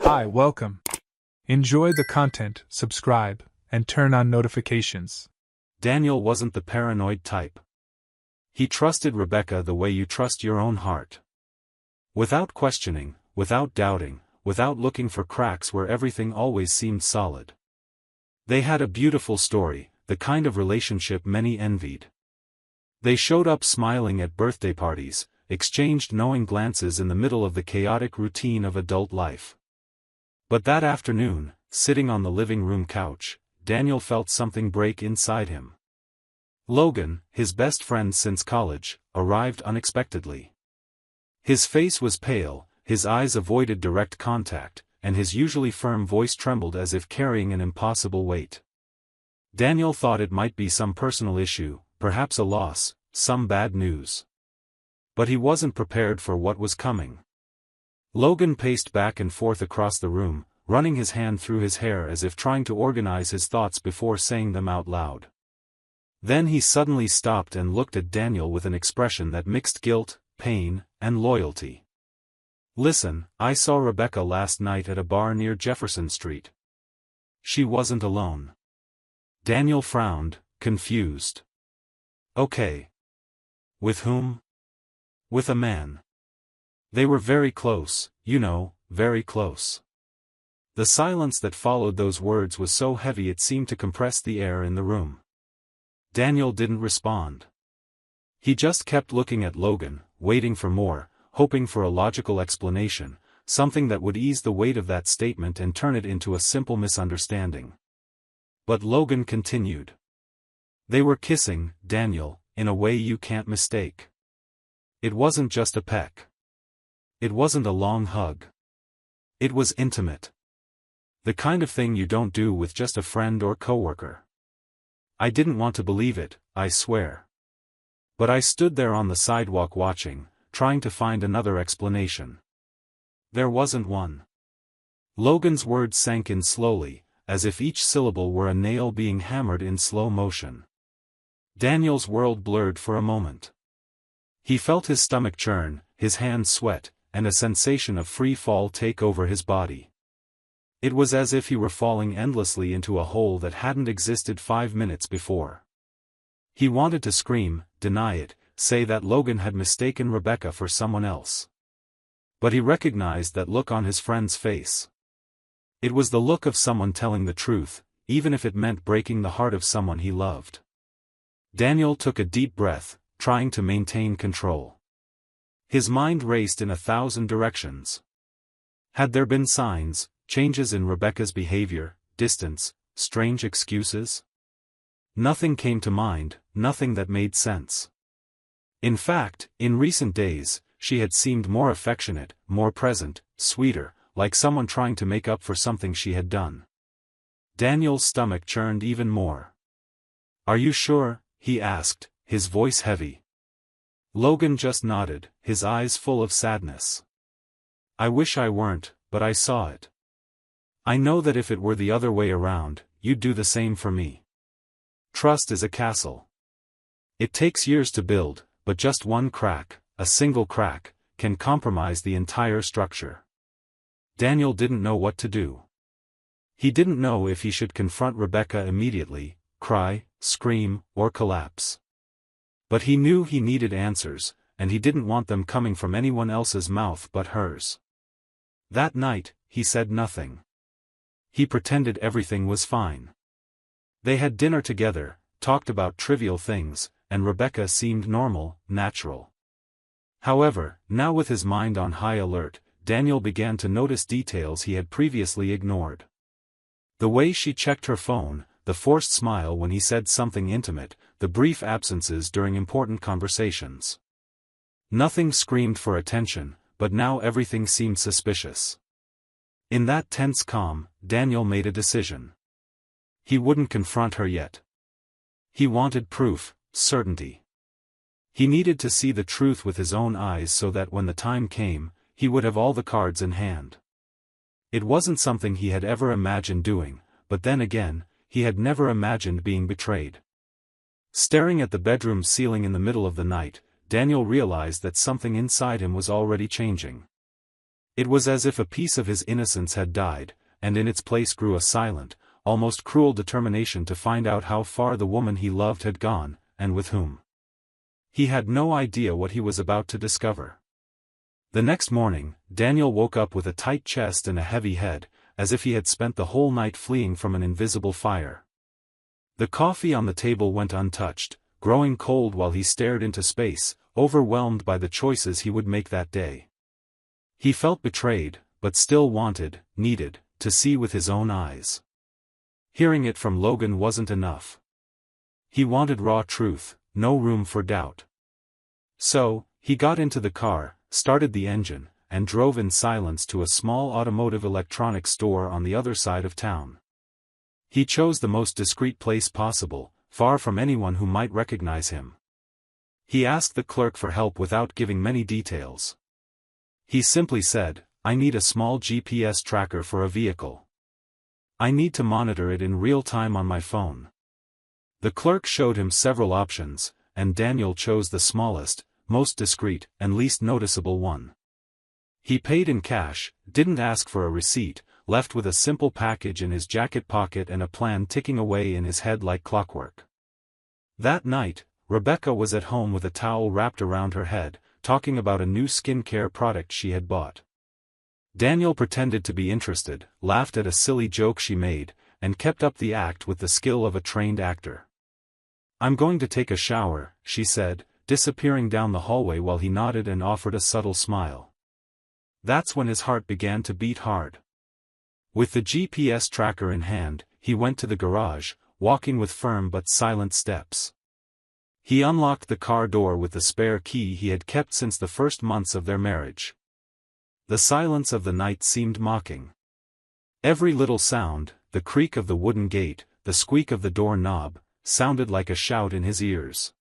Hi, welcome. Enjoy the content, subscribe, and turn on notifications. Daniel wasn't the paranoid type. He trusted Rebecca the way you trust your own heart. Without questioning, without doubting, without looking for cracks where everything always seemed solid. They had a beautiful story, the kind of relationship many envied. They showed up smiling at birthday parties, exchanged knowing glances in the middle of the chaotic routine of adult life. But that afternoon, sitting on the living room couch, Daniel felt something break inside him. Logan, his best friend since college, arrived unexpectedly. His face was pale, his eyes avoided direct contact, and his usually firm voice trembled as if carrying an impossible weight. Daniel thought it might be some personal issue, perhaps a loss, some bad news. But he wasn't prepared for what was coming. Logan paced back and forth across the room, running his hand through his hair as if trying to organize his thoughts before saying them out loud. Then he suddenly stopped and looked at Daniel with an expression that mixed guilt, pain, and loyalty. "Listen, I saw Rebecca last night at a bar near Jefferson Street. She wasn't alone." Daniel frowned, confused. "Okay. With whom?" "With a man. They were very close, you know, very close." The silence that followed those words was so heavy it seemed to compress the air in the room. Daniel didn't respond. He just kept looking at Logan, waiting for more, hoping for a logical explanation, something that would ease the weight of that statement and turn it into a simple misunderstanding. But Logan continued. "They were kissing, Daniel, in a way you can't mistake. It wasn't just a peck. It wasn't a long hug. It was intimate. The kind of thing you don't do with just a friend or coworker. I didn't want to believe it, I swear. But I stood there on the sidewalk watching, trying to find another explanation. There wasn't one." Logan's words sank in slowly, as if each syllable were a nail being hammered in slow motion. Daniel's world blurred for a moment. He felt his stomach churn, his hands sweat, and a sensation of free fall take over his body. It was as if he were falling endlessly into a hole that hadn't existed 5 minutes before. He wanted to scream, deny it, say that Logan had mistaken Rebecca for someone else. But he recognized that look on his friend's face. It was the look of someone telling the truth, even if it meant breaking the heart of someone he loved. Daniel took a deep breath, trying to maintain control. His mind raced in 1,000 directions. Had there been signs, changes in Rebecca's behavior, distance, strange excuses? Nothing came to mind, nothing that made sense. In fact, in recent days, she had seemed more affectionate, more present, sweeter, like someone trying to make up for something she had done. Daniel's stomach churned even more. "Are you sure?" he asked, his voice heavy. Logan just nodded, his eyes full of sadness. "I wish I weren't, but I saw it. I know that if it were the other way around, you'd do the same for me. Trust is a castle. It takes years to build, but just one crack, a single crack, can compromise the entire structure." Daniel didn't know what to do. He didn't know if he should confront Rebecca immediately, cry, scream, or collapse. But he knew he needed answers, and he didn't want them coming from anyone else's mouth but hers. That night, he said nothing. He pretended everything was fine. They had dinner together, talked about trivial things, and Rebecca seemed normal, natural. However, now with his mind on high alert, Daniel began to notice details he had previously ignored. The way she checked her phone, the forced smile when he said something intimate, the brief absences during important conversations. Nothing screamed for attention, but now everything seemed suspicious. In that tense calm, Daniel made a decision. He wouldn't confront her yet. He wanted proof, certainty. He needed to see the truth with his own eyes so that when the time came, he would have all the cards in hand. It wasn't something he had ever imagined doing, but then again, he had never imagined being betrayed. Staring at the bedroom ceiling in the middle of the night, Daniel realized that something inside him was already changing. It was as if a piece of his innocence had died, and in its place grew a silent, almost cruel determination to find out how far the woman he loved had gone, and with whom. He had no idea what he was about to discover. The next morning, Daniel woke up with a tight chest and a heavy head, as if he had spent the whole night fleeing from an invisible fire. The coffee on the table went untouched, growing cold while he stared into space, overwhelmed by the choices he would make that day. He felt betrayed, but still needed, to see with his own eyes. Hearing it from Logan wasn't enough. He wanted raw truth, no room for doubt. So, he got into the car, started the engine, and drove in silence to a small automotive electronics store on the other side of town. He chose the most discreet place possible, far from anyone who might recognize him. He asked the clerk for help without giving many details. He simply said, "I need a small GPS tracker for a vehicle. I need to monitor it in real time on my phone." The clerk showed him several options, and Daniel chose the smallest, most discreet, and least noticeable one. He paid in cash, didn't ask for a receipt, left with a simple package in his jacket pocket and a plan ticking away in his head like clockwork. That night, Rebecca was at home with a towel wrapped around her head, talking about a new skincare product she had bought. Daniel pretended to be interested, laughed at a silly joke she made, and kept up the act with the skill of a trained actor. "I'm going to take a shower," she said, disappearing down the hallway while he nodded and offered a subtle smile. That's when his heart began to beat hard. With the GPS tracker in hand, he went to the garage, walking with firm but silent steps. He unlocked the car door with the spare key he had kept since the first months of their marriage. The silence of the night seemed mocking. Every little sound, the creak of the wooden gate, the squeak of the door knob, sounded like a shout in his ears.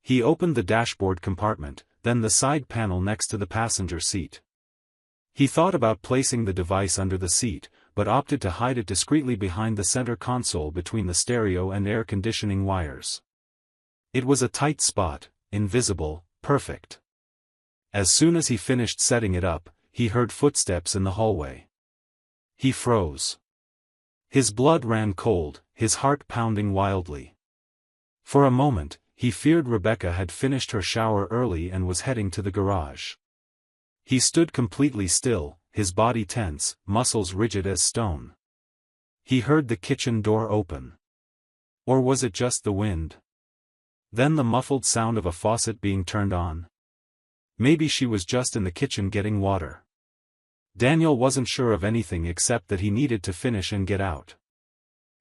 He opened the dashboard compartment, then the side panel next to the passenger seat. He thought about placing the device under the seat, but opted to hide it discreetly behind the center console between the stereo and air conditioning wires. It was a tight spot, invisible, perfect. As soon as he finished setting it up, he heard footsteps in the hallway. He froze. His blood ran cold, his heart pounding wildly. For a moment, he feared Rebecca had finished her shower early and was heading to the garage. He stood completely still, his body tense, muscles rigid as stone. He heard the kitchen door open. Or was it just the wind? Then the muffled sound of a faucet being turned on. Maybe she was just in the kitchen getting water. Daniel wasn't sure of anything except that he needed to finish and get out.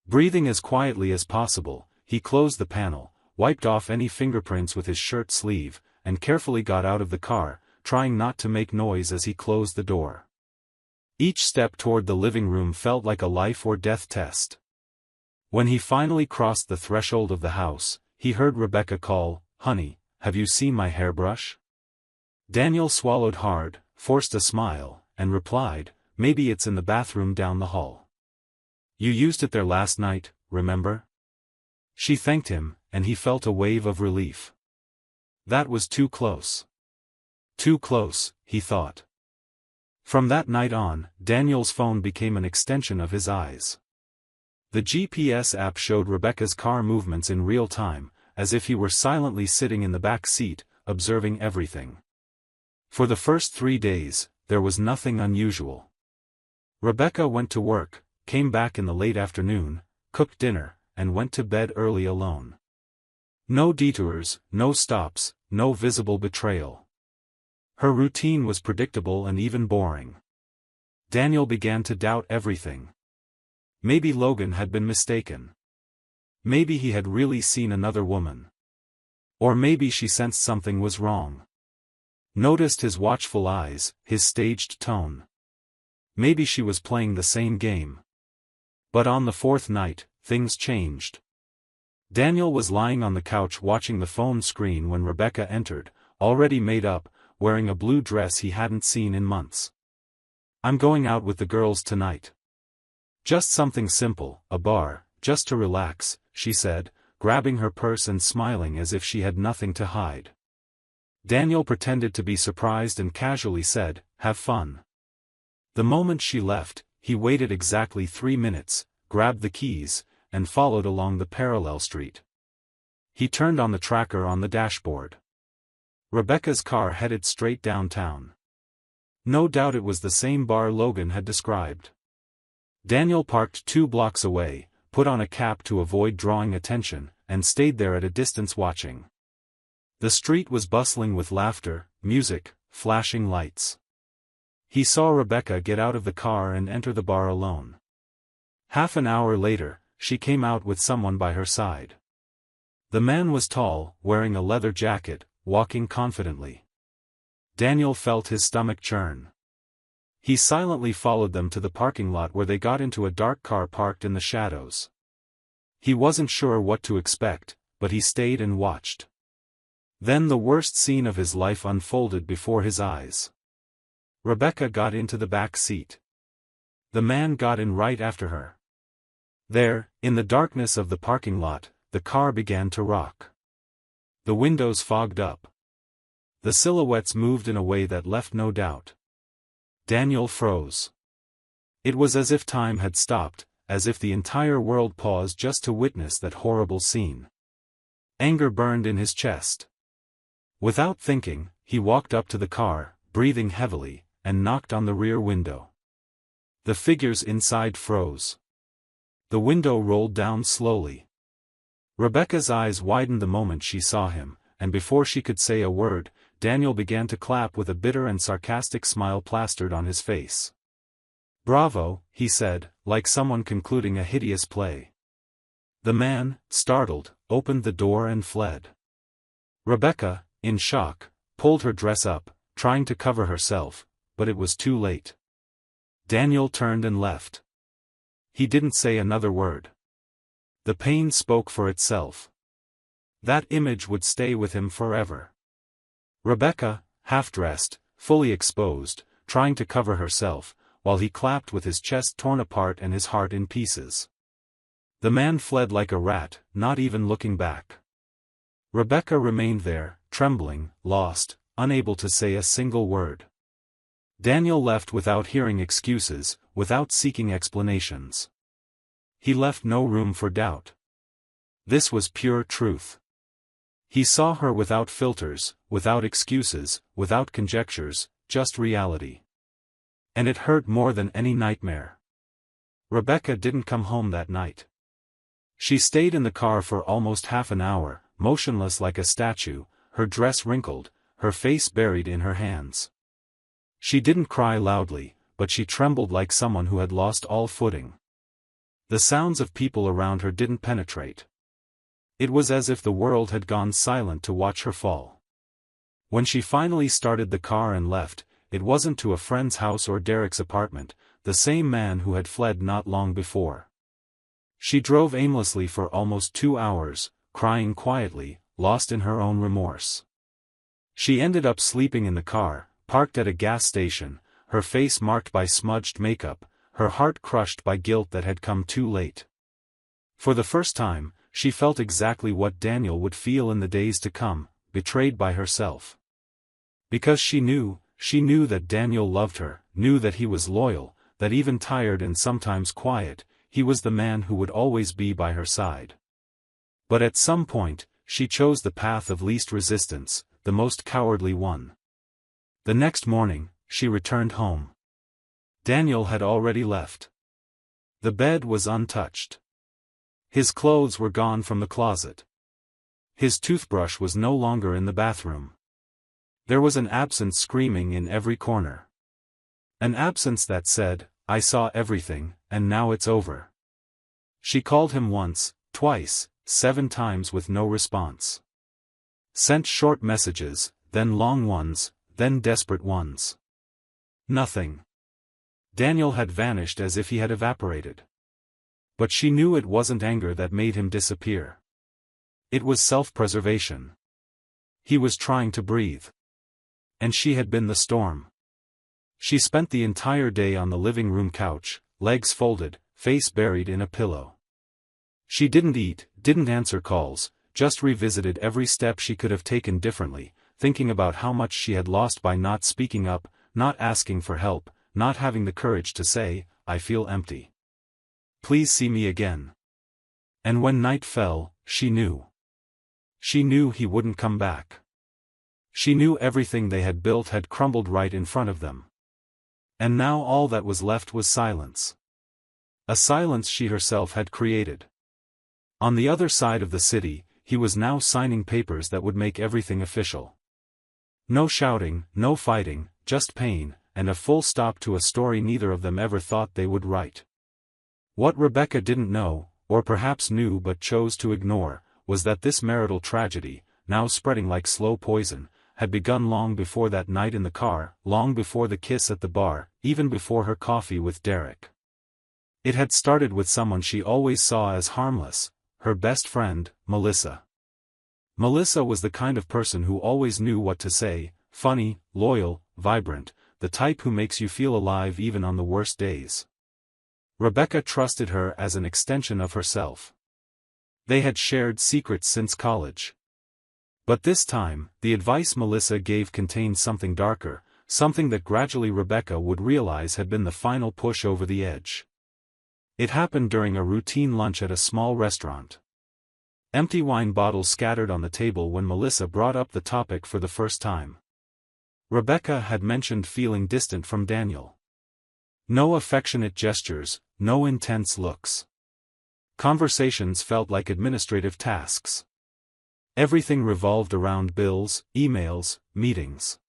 Breathing as quietly as possible, he closed the panel, wiped off any fingerprints with his shirt sleeve, and carefully got out of the car, trying not to make noise as he closed the door. Each step toward the living room felt like a life or death test. When he finally crossed the threshold of the house, he heard Rebecca call, "Honey, have you seen my hairbrush?" Daniel swallowed hard, forced a smile, and replied, "Maybe it's in the bathroom down the hall. You used it there last night, remember?" She thanked him, and he felt a wave of relief. That was too close. Too close, he thought. From that night on, Daniel's phone became an extension of his eyes. The GPS app showed Rebecca's car movements in real time, as if he were silently sitting in the back seat, observing everything. For the first 3 days, there was nothing unusual. Rebecca went to work, came back in the late afternoon, cooked dinner, and went to bed early alone. No detours, no stops, no visible betrayal. Her routine was predictable and even boring. Daniel began to doubt everything. Maybe Logan had been mistaken. Maybe he had really seen another woman. Or maybe she sensed something was wrong. Noticed his watchful eyes, his staged tone. Maybe she was playing the same game. But on the 4th night, things changed. Daniel was lying on the couch watching the phone screen when Rebecca entered, already made up, wearing a blue dress he hadn't seen in months. "I'm going out with the girls tonight. Just something simple, a bar, just to relax," she said, grabbing her purse and smiling as if she had nothing to hide. Daniel pretended to be surprised and casually said, "Have fun." The moment she left, he waited exactly 3 minutes, grabbed the keys, and followed along the parallel street. He turned on the tracker on the dashboard. Rebecca's car headed straight downtown. No doubt it was the same bar Logan had described. Daniel parked 2 blocks away, put on a cap to avoid drawing attention, and stayed there at a distance watching. The street was bustling with laughter, music, flashing lights. He saw Rebecca get out of the car and enter the bar alone. Half an hour later, she came out with someone by her side. The man was tall, wearing a leather jacket, walking confidently. Daniel felt his stomach churn. He silently followed them to the parking lot where they got into a dark car parked in the shadows. He wasn't sure what to expect, but he stayed and watched. Then the worst scene of his life unfolded before his eyes. Rebecca got into the back seat. The man got in right after her. There, in the darkness of the parking lot, the car began to rock. The windows fogged up. The silhouettes moved in a way that left no doubt. Daniel froze. It was as if time had stopped, as if the entire world paused just to witness that horrible scene. Anger burned in his chest. Without thinking, he walked up to the car, breathing heavily, and knocked on the rear window. The figures inside froze. The window rolled down slowly. Rebecca's eyes widened the moment she saw him, and before she could say a word, Daniel began to clap with a bitter and sarcastic smile plastered on his face. "Bravo," he said, like someone concluding a hideous play. The man, startled, opened the door and fled. Rebecca, in shock, pulled her dress up, trying to cover herself, but it was too late. Daniel turned and left. He didn't say another word. The pain spoke for itself. That image would stay with him forever. Rebecca, half-dressed, fully exposed, trying to cover herself, while he clapped with his chest torn apart and his heart in pieces. The man fled like a rat, not even looking back. Rebecca remained there, trembling, lost, unable to say a single word. Daniel left without hearing excuses, without seeking explanations. He left no room for doubt. This was pure truth. He saw her without filters, without excuses, without conjectures, just reality. And it hurt more than any nightmare. Rebecca didn't come home that night. She stayed in the car for almost half an hour, motionless like a statue, her dress wrinkled, her face buried in her hands. She didn't cry loudly, but she trembled like someone who had lost all footing. The sounds of people around her didn't penetrate. It was as if the world had gone silent to watch her fall. When she finally started the car and left, it wasn't to a friend's house or Derek's apartment, the same man who had fled not long before. She drove aimlessly for almost 2 hours, crying quietly, lost in her own remorse. She ended up sleeping in the car, parked at a gas station, her face marked by smudged makeup, her heart crushed by guilt that had come too late. For the first time, she felt exactly what Daniel would feel in the days to come, betrayed by herself. Because she knew that Daniel loved her, knew that he was loyal, that even tired and sometimes quiet, he was the man who would always be by her side. But at some point, she chose the path of least resistance, the most cowardly one. The next morning, she returned home. Daniel had already left. The bed was untouched. His clothes were gone from the closet. His toothbrush was no longer in the bathroom. There was an absence screaming in every corner. An absence that said, "I saw everything, and now it's over." She called him once, twice, 7 times with no response. Sent short messages, then long ones, then desperate ones. Nothing. Daniel had vanished as if he had evaporated. But she knew it wasn't anger that made him disappear. It was self-preservation. He was trying to breathe. And she had been the storm. She spent the entire day on the living room couch, legs folded, face buried in a pillow. She didn't eat, didn't answer calls, just revisited every step she could have taken differently, thinking about how much she had lost by not speaking up, not asking for help, not having the courage to say, "I feel empty. Please see me again." And when night fell, she knew. She knew he wouldn't come back. She knew everything they had built had crumbled right in front of them. And now all that was left was silence. A silence she herself had created. On the other side of the city, he was now signing papers that would make everything official. No shouting, no fighting, just pain, and a full stop to a story neither of them ever thought they would write. What Rebecca didn't know, or perhaps knew but chose to ignore, was that this marital tragedy, now spreading like slow poison, had begun long before that night in the car, long before the kiss at the bar, even before her coffee with Derek. It had started with someone she always saw as harmless, her best friend, Melissa. Melissa was the kind of person who always knew what to say, funny, loyal, vibrant, the type who makes you feel alive even on the worst days. Rebecca trusted her as an extension of herself. They had shared secrets since college. But this time, the advice Melissa gave contained something darker, something that gradually Rebecca would realize had been the final push over the edge. It happened during a routine lunch at a small restaurant. Empty wine bottles scattered on the table when Melissa brought up the topic for the first time. Rebecca had mentioned feeling distant from Daniel. No affectionate gestures, no intense looks. Conversations felt like administrative tasks. Everything revolved around bills, emails, meetings.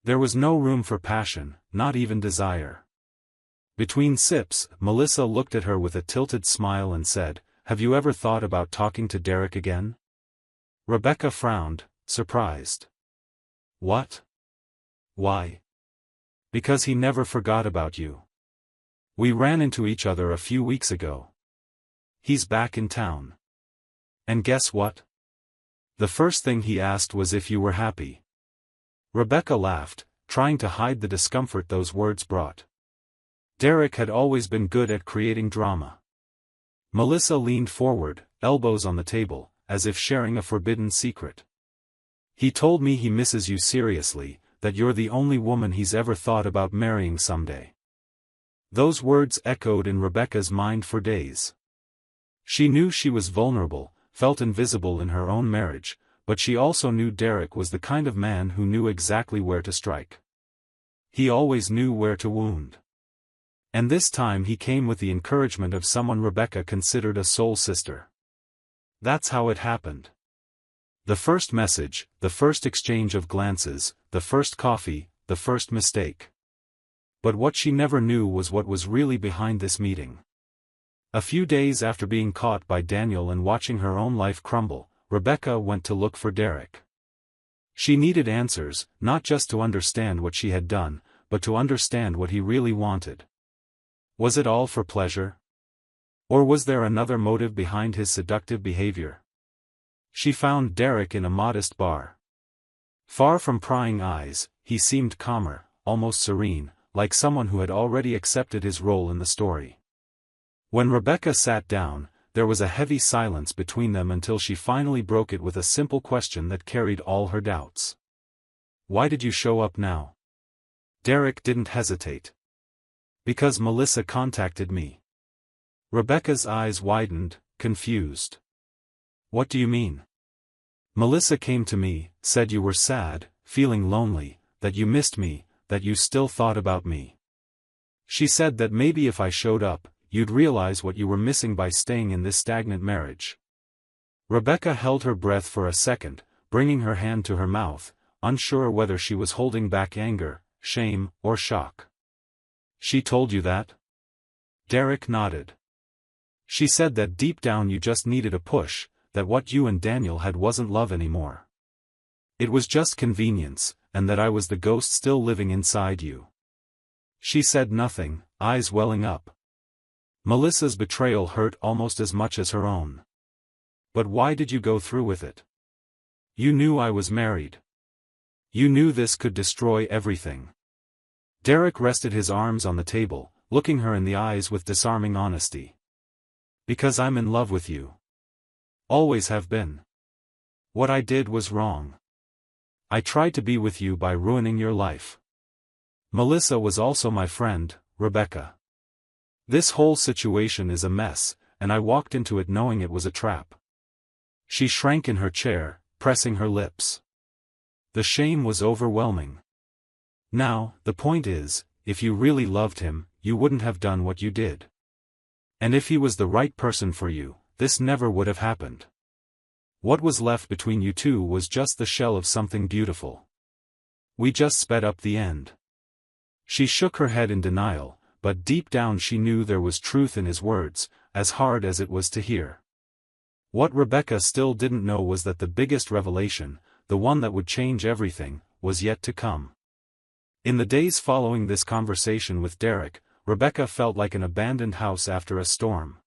There was no room for passion, not even desire. Between sips, Melissa looked at her with a tilted smile and said, "Have you ever thought about talking to Derek again?" Rebecca frowned, surprised. "What? Why?" "Because he never forgot about you. We ran into each other a few weeks ago. He's back in town. And guess what? The first thing he asked was if you were happy." Rebecca laughed, trying to hide the discomfort those words brought. Derek had always been good at creating drama. Melissa leaned forward, elbows on the table, as if sharing a forbidden secret. "He told me he misses you seriously, that you're the only woman he's ever thought about marrying someday." Those words echoed in Rebecca's mind for days. She knew she was vulnerable, felt invisible in her own marriage, but she also knew Derek was the kind of man who knew exactly where to strike. He always knew where to wound. And this time he came with the encouragement of someone Rebecca considered a soul sister. That's how it happened. The first message, the first exchange of glances, the first coffee, the first mistake. But what she never knew was what was really behind this meeting. A few days after being caught by Daniel and watching her own life crumble, Rebecca went to look for Derek. She needed answers, not just to understand what she had done, but to understand what he really wanted. Was it all for pleasure? Or was there another motive behind his seductive behavior? She found Derek in a modest bar. Far from prying eyes, he seemed calmer, almost serene, like someone who had already accepted his role in the story. When Rebecca sat down, there was a heavy silence between them until she finally broke it with a simple question that carried all her doubts. "Why did you show up now?" Derek didn't hesitate. "Because Melissa contacted me." Rebecca's eyes widened, confused. "What do you mean?" "Melissa came to me, said you were sad, feeling lonely, that you missed me, that you still thought about me. She said that maybe if I showed up, you'd realize what you were missing by staying in this stagnant marriage." Rebecca held her breath for a second, bringing her hand to her mouth, unsure whether she was holding back anger, shame, or shock. "She told you that?" Derek nodded. "She said that deep down you just needed a push, that what you and Daniel had wasn't love anymore. It was just convenience, and that I was the ghost still living inside you." She said nothing, eyes welling up. Melissa's betrayal hurt almost as much as her own. "But why did you go through with it? You knew I was married. You knew this could destroy everything." Derek rested his arms on the table, looking her in the eyes with disarming honesty. "Because I'm in love with you. Always have been. What I did was wrong. I tried to be with you by ruining your life. Melissa was also my friend, Rebecca. This whole situation is a mess, and I walked into it knowing it was a trap. She shrank in her chair, pressing her lips. The shame was overwhelming. Now, the point is, if you really loved him, you wouldn't have done what you did. And if he was the right person for you, this never would have happened. What was left between you two was just the shell of something beautiful. We just sped up the end. She shook her head in denial, but deep down she knew there was truth in his words, as hard as it was to hear. What Rebecca still didn't know was that the biggest revelation, the one that would change everything, was yet to come. In the days following this conversation with Derek, Rebecca felt like an abandoned house after a storm.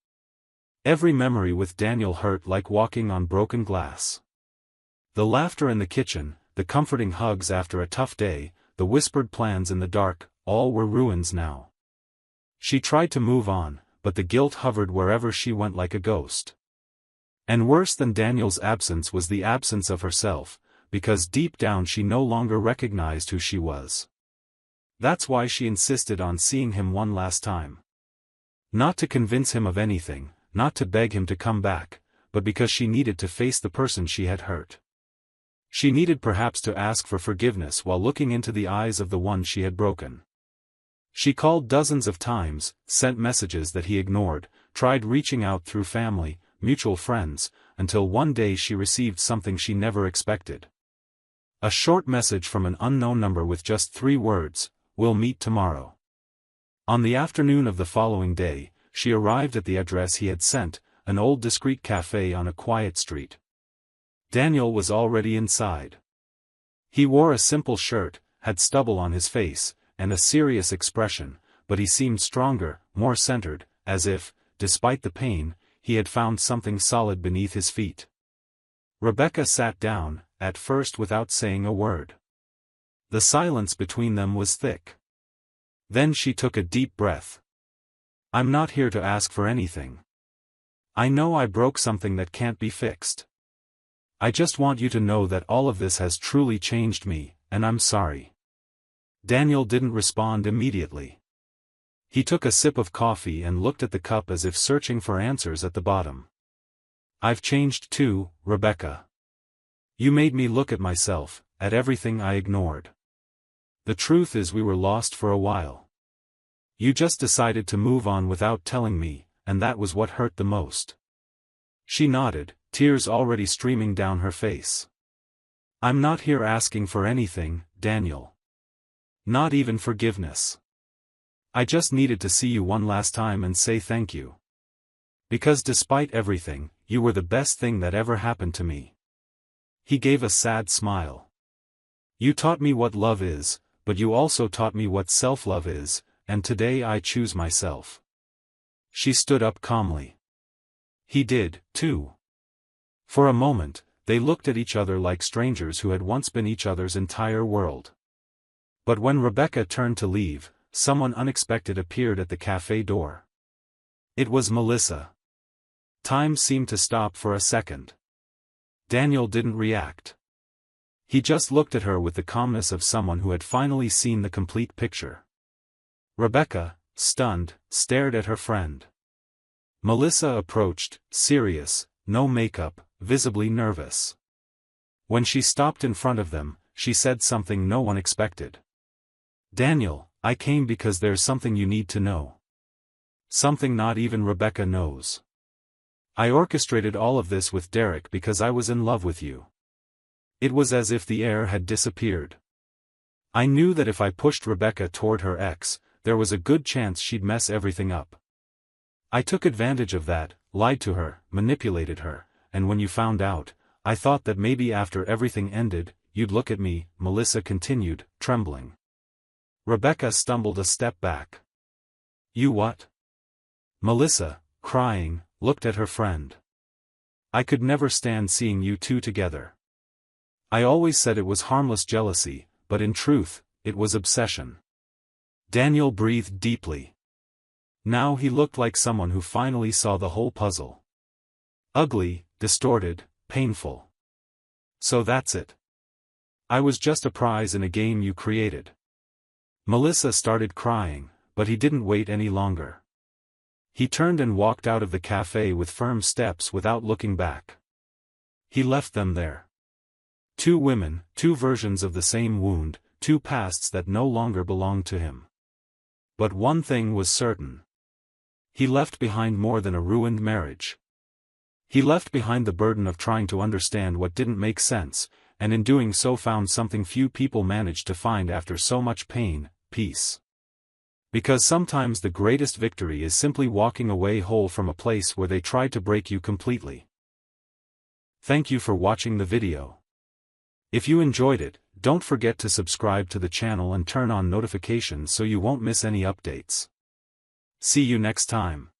Every memory with Daniel hurt like walking on broken glass. The laughter in the kitchen, the comforting hugs after a tough day, the whispered plans in the dark, all were ruins now. She tried to move on, but the guilt hovered wherever she went like a ghost. And worse than Daniel's absence was the absence of herself, because deep down she no longer recognized who she was. That's why she insisted on seeing him one last time. Not to convince him of anything, not to beg him to come back, but because she needed to face the person she had hurt. She needed perhaps to ask for forgiveness while looking into the eyes of the one she had broken. She called dozens of times, sent messages that he ignored, tried reaching out through family, mutual friends, until one day she received something she never expected. A short message from an unknown number with just 3 words, "We'll meet tomorrow." On the afternoon of the following day, she arrived at the address he had sent, an old discreet cafe on a quiet street. Daniel was already inside. He wore a simple shirt, had stubble on his face, and a serious expression, but he seemed stronger, more centered, as if, despite the pain, he had found something solid beneath his feet. Rebecca sat down, at first without saying a word. The silence between them was thick. Then she took a deep breath. "I'm not here to ask for anything. I know I broke something that can't be fixed. I just want you to know that all of this has truly changed me, and I'm sorry." Daniel didn't respond immediately. He took a sip of coffee and looked at the cup as if searching for answers at the bottom. "I've changed too, Rebecca. You made me look at myself, at everything I ignored. The truth is we were lost for a while. You just decided to move on without telling me, and that was what hurt the most." She nodded, tears already streaming down her face. "I'm not here asking for anything, Daniel. Not even forgiveness. I just needed to see you one last time and say thank you. Because despite everything, you were the best thing that ever happened to me." He gave a sad smile. "You taught me what love is, but you also taught me what self-love is, and today I choose myself." She stood up calmly. He did, too. For a moment, they looked at each other like strangers who had once been each other's entire world. But when Rebecca turned to leave, someone unexpected appeared at the cafe door. It was Melissa. Time seemed to stop for a second. Daniel didn't react. He just looked at her with the calmness of someone who had finally seen the complete picture. Rebecca, stunned, stared at her friend. Melissa approached, serious, no makeup, visibly nervous. When she stopped in front of them, she said something no one expected. "Daniel, I came because there's something you need to know. Something not even Rebecca knows. I orchestrated all of this with Derek because I was in love with you." It was as if the air had disappeared. "I knew that if I pushed Rebecca toward her ex, there was a good chance she'd mess everything up. I took advantage of that, lied to her, manipulated her, and when you found out, I thought that maybe after everything ended, you'd look at me," Melissa continued, trembling. Rebecca stumbled a step back. "You what?" Melissa, crying, looked at her friend. "I could never stand seeing you two together. I always said it was harmless jealousy, but in truth, it was obsession." Daniel breathed deeply. Now he looked like someone who finally saw the whole puzzle. Ugly, distorted, painful. "So that's it. I was just a prize in a game you created. Melissa started crying, but he didn't wait any longer. He turned and walked out of the cafe with firm steps without looking back. He left them there. Two women, two versions of the same wound, two pasts that no longer belonged to him. But one thing was certain. He left behind more than a ruined marriage. He left behind the burden of trying to understand what didn't make sense, and in doing so found something few people manage to find after so much pain: peace. Because sometimes the greatest victory is simply walking away whole from a place where they tried to break you completely. Thank you for watching the video. If you enjoyed it, don't forget to subscribe to the channel and turn on notifications so you won't miss any updates. See you next time.